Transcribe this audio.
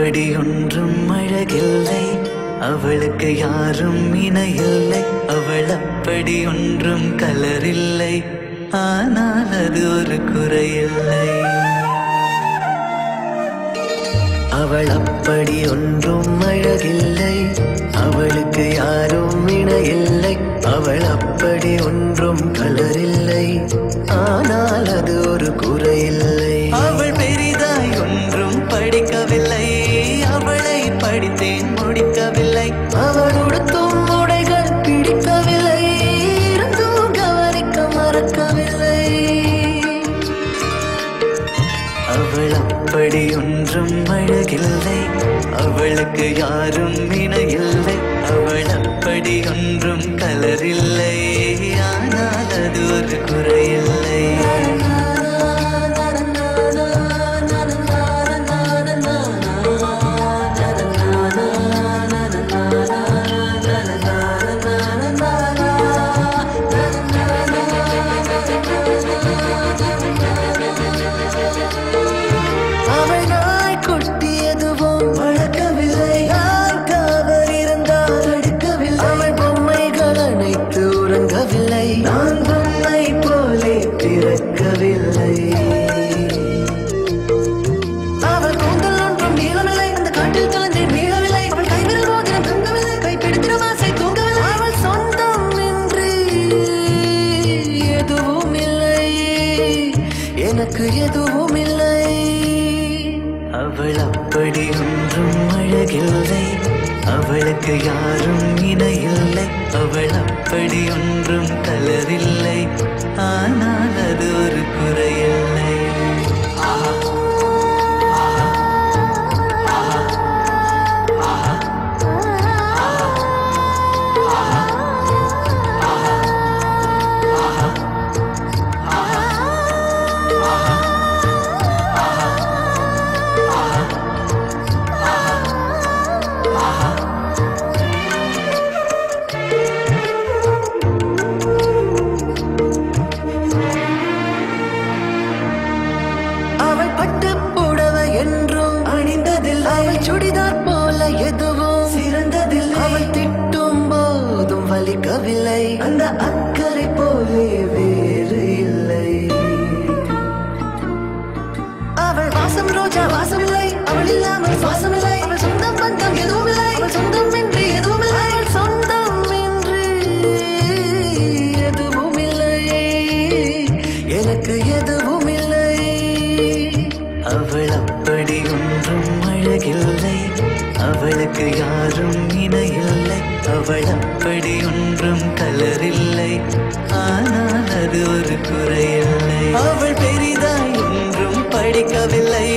அப்படி ஒன்றும் அழகில்லை, அவளுக்கு யாரும் இணையில்லை. அவள் அப்படி ஒன்றும் கலரில்லை, ஆனால் அது ஒரு குறையில்லை. அவள் அப்படி ஒன்றும் அழகில்லை, அவளுக்கு யாரும் இணையில்லை. அவள் அப்படி ஒன்றும் கலரில்லை, ஆனால் அது ஒரு குறையில்லை. அவள் பெரிதாய் ஒன்றும் படிக்கவில்லை, அவளை படித்தேன் முடிக்கவில்லை. அவள் உடுத்தும் உடைகள் பிடிக்கவில்லை, இருந்தும் கவனிக்க மறக்கவில்லை. அவள் அப்படி ஒன்றும் அழகில்லை, அவளுக்கு யாரும் இணையில்லை. அவள் அப்படி ஒன்றும் கலரில்லை, ஆனால் அது ஒரு குறையில்லை. நான் பொம்மை போலே பிறக்கவில்லை. அவள் கூந்தல் ஒன்றும் நீளமில்லை, அந்த காட்டில் கலந்தேன் மீளவில்லை. அவள் கைவிரல் மோதிரம் தங்கவில்லை, கைப்பிடித்திடும் ஆசை தூங்கவில்லை. அவள் சொந்தம் என்று எதுவும் இல்லை, எனக்கு எதுவும் இல்லை. அவள் அப்படி ஒன்றும் அழகில்லை, அவளுக்கு யாரும் இணையில்லை. அவள் அப்படி ஒன்றும் கலரில்லை, ஆனால் அது ஒரு குறையில்லை. சுடிதார் போல எதுவும் சிறந்ததில்லை, அவள் திட்டும் போதும் வலிக்கவில்லை. அந்த அக்கறை போலே வேறு இல்லை. அவள் வாசம் ரோஜா வாசமில்லை, அவள் இல்லாமல் சுவாசமில்லை. அவள் சொந்தம் பந்தம் எதுவும் இல்லை, அவள் சொந்தம் என்று எதுவும் இல்லை. அவள் சொந்தம் என்று எதுவும் இல்லை, எனக்கு எதுவும் இல்லை. அவள் அப்படி ஒன்றும் அழகில்லை, அவளுக்கு யாரும் இணையில்லை. அவள் அப்படி ஒன்றும் கலரில்லை, ஆனால் அது ஒரு குறையில்லை. அவள் பெரிதாய் ஒன்றும் படிக்கவில்லை,